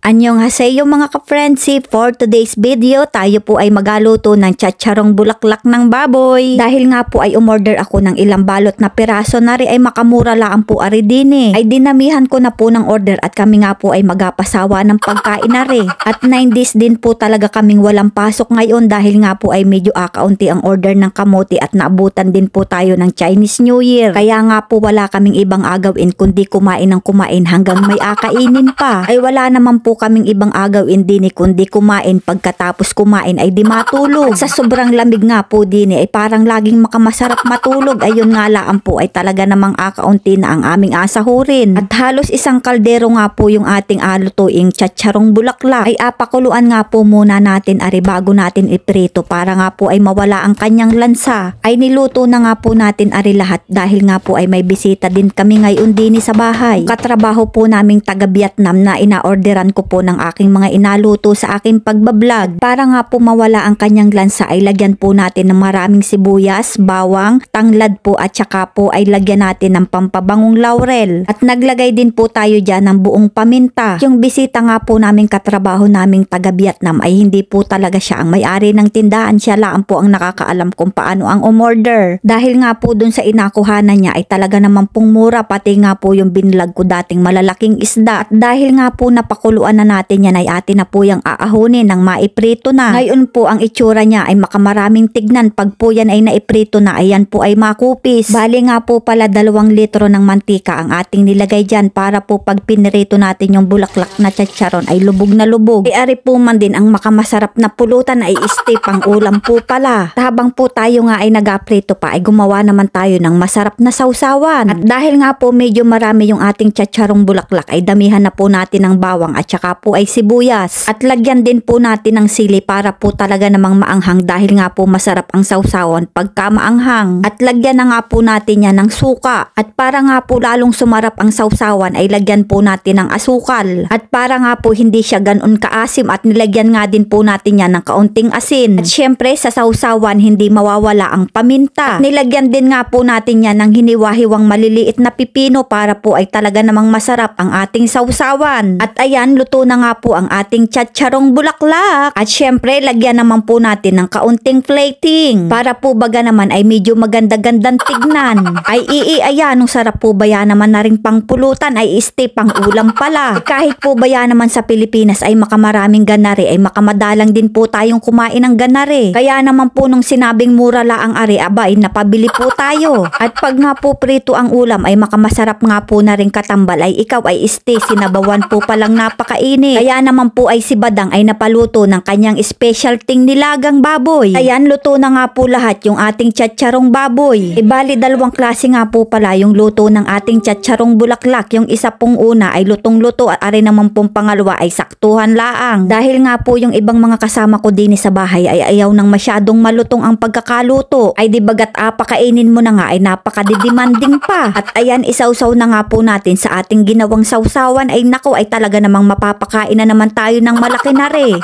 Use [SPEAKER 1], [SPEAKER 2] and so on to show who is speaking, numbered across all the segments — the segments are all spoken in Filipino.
[SPEAKER 1] Annyeonghaseyo mga ka-friendship, for today's video tayo po ay magaluto ng chacharong bulaklak ng baboy. Dahil nga po ay umorder ako ng ilang balot na piraso na rin ay makamura lang po ari din ay dinamihan ko na po ng order at kami nga po ay magapasawa ng pagkain na rin. At 9 days din po talaga kaming walang pasok ngayon dahil nga po ay medyo akaunti ang order ng kamote at naabutan din po tayo ng Chinese New Year. Kaya nga po wala kaming ibang agawin kundi kumain ng kumain hanggang may akainin pa. Ay wala naman po kaming ibang agawin din kundi kumain, pagkatapos kumain ay di matulog. Sa sobrang lamig nga po din ay parang laging makamasarap matulog. Ayun nga laan po ay talaga namang akaunti na ang aming asahurin. At halos isang kaldero nga po yung ating alutuing chacharong bulaklak. Ay apakuluan nga po muna natin ari bago natin iprito para nga po ay mawala ang kanyang lansa. Ay niluto na nga po natin ari lahat dahil nga po ay may bisita din kami ngayon din sa bahay. Katrabaho po naming taga Vietnam na inaorderan ko po ng aking mga inaluto sa aking pagbablog. Para nga po mawala ang kanyang lansa ay lagyan po natin ng maraming sibuyas, bawang, tanglad po at saka po ay lagyan natin ng pampabangong laurel. At naglagay din po tayo dyan ng buong paminta. Yung bisita nga po naming katrabaho naming taga Vietnam ay hindi po talaga siya ang may-ari ng tindahan. Siya lang po ang nakakaalam kung paano ang umorder. Dahil nga po dun sa inakuhanan niya ay talaga naman pong mura, pati nga po yung binlag ko dating malalaking isda. At dahil nga po napakuluan na natin yan ay atin na po yung aahunin ng maiprito na. Ngayon po ang itsura niya ay makamaraming tignan. Pag po yan ay naiprito na ayan po ay makupis. Bali nga po pala 2 litro ng mantika ang ating nilagay dyan para po pag pinirito natin yung bulaklak na chacharon ay lubog na lubog. Ari po man din ang makamasarap na pulutan ay steak pang ulam po pala. Habang po tayo nga ay nagaprito pa ay gumawa naman tayo ng masarap na sausawan. At dahil nga po medyo marami yung ating chacharong bulaklak ay damihan na po natin ng bawang at saka po ay sibuyas. At lagyan din po natin ng sili para po talaga namang maanghang dahil nga po masarap ang sausawan pagka maanghang. At lagyan na nga po natin yan ng suka. At para nga po lalong sumarap ang sausawan ay lagyan po natin ng asukal. At para nga po hindi siya ganon kaasim at nilagyan nga din po natin yan ng kaunting asin. At syempre sa sausawan hindi mawawala ang paminta. At nilagyan din nga po natin yan ng hiniwa-hiwang maliliit na pipino para po ay talaga namang masarap ang ating sausawan. At ayan, luto na nga po ang ating chacharong bulaklak. At syempre lagyan naman po natin ng kaunting plating para po baga naman ay medyo maganda-gandang tignan. Ay ayan, nung sarap po ba yan naman na ring pangpulutan ay pang ulam pala. Kahit po ba yan naman sa Pilipinas ay makamaraming ganari ay makamadalang din po tayong kumain ng ganari. Kaya naman po nung sinabing mura laang ari aba ay napabili po tayo. At pag nga po prito ang ulam ay makamasarap nga po na rin katambal ay ikaw ay sinabawan po palang napakainit. Kaya naman po ay si Badang ay napaluto ng kanyang special ting nilagang baboy. Ayan, luto na nga po lahat yung ating chacharong baboy. Ibali 2 klase nga po pala yung luto ng ating chacharong bulaklak. Yung isa pong una ay lutong-luto at ari naman pong pangalawa ay saktuhan laang. Dahil nga po yung ibang mga kasama ko din sa bahay ay ayaw nang masyadong malutong ang pagkakaluto. Ay di bagat apakainin mo na nga ay napakadidemanding pa. At ayan, isawsaw na nga po natin sa ating ginawang sausawan ay nako ay talaga namang mapapakain na naman tayo ng malaki na re.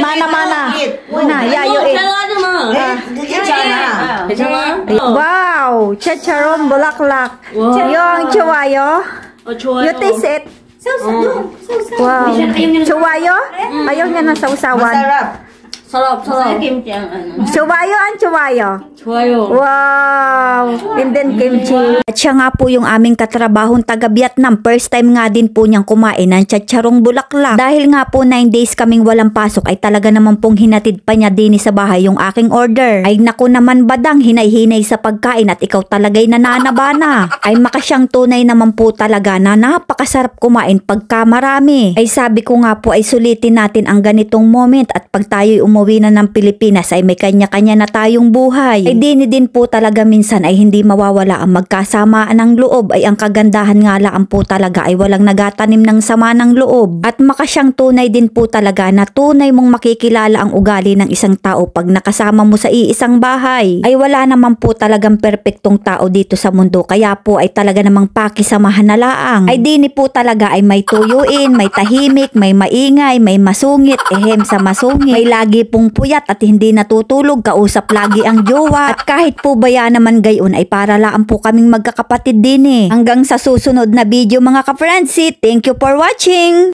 [SPEAKER 1] Mana. Una, you eat. Wow, chacharong bulaklak. Yung chuwayo. You taste it. Wow. Chuwayo? Ayaw niya ng sausawan.
[SPEAKER 2] Sarap.
[SPEAKER 1] Chuwayo ang chuwayo.
[SPEAKER 2] 좋아요.
[SPEAKER 1] Wow! And then kimchi. At siya nga po yung aming katrabahong taga Vietnam. First time nga din po niyang kumain ng chacharong bulaklak. Dahil nga po 9 days kaming walang pasok ay talaga naman pong hinatid pa niya din sa bahay yung aking order. Ay naku naman Badang, hinay-hinay sa pagkain at ikaw talagay nananabana. Ay makasyang tunay naman po talaga na napakasarap kumain pagka marami. Ay sabi ko nga po ay sulitin natin ang ganitong moment at pag tayo'y umuwi na ng Pilipinas ay may kanya-kanya na tayong buhay. Ay din po talaga minsan ay hindi mawawala ang magkasamaan ng loob. Ay ang kagandahan nga lang po talaga ay walang nagatanim ng sama ng loob. At makasyang tunay din po talaga na tunay mong makikilala ang ugali ng isang tao pag nakasama mo sa iisang bahay. Ay wala naman po talagang perpektong tao dito sa mundo. Kaya po ay talaga namang pakisamahan na laang. Ay din po talaga ay may tuyuin, may tahimik, may maingay, may masungit, sa masungit. May lagi pong puyat at hindi natutulog, kausap lagi ang jowa. At kahit po baya naman gayon ay para laan po kaming magkakapatid din. Hanggang sa susunod na video mga ka-friendship. Thank you for watching!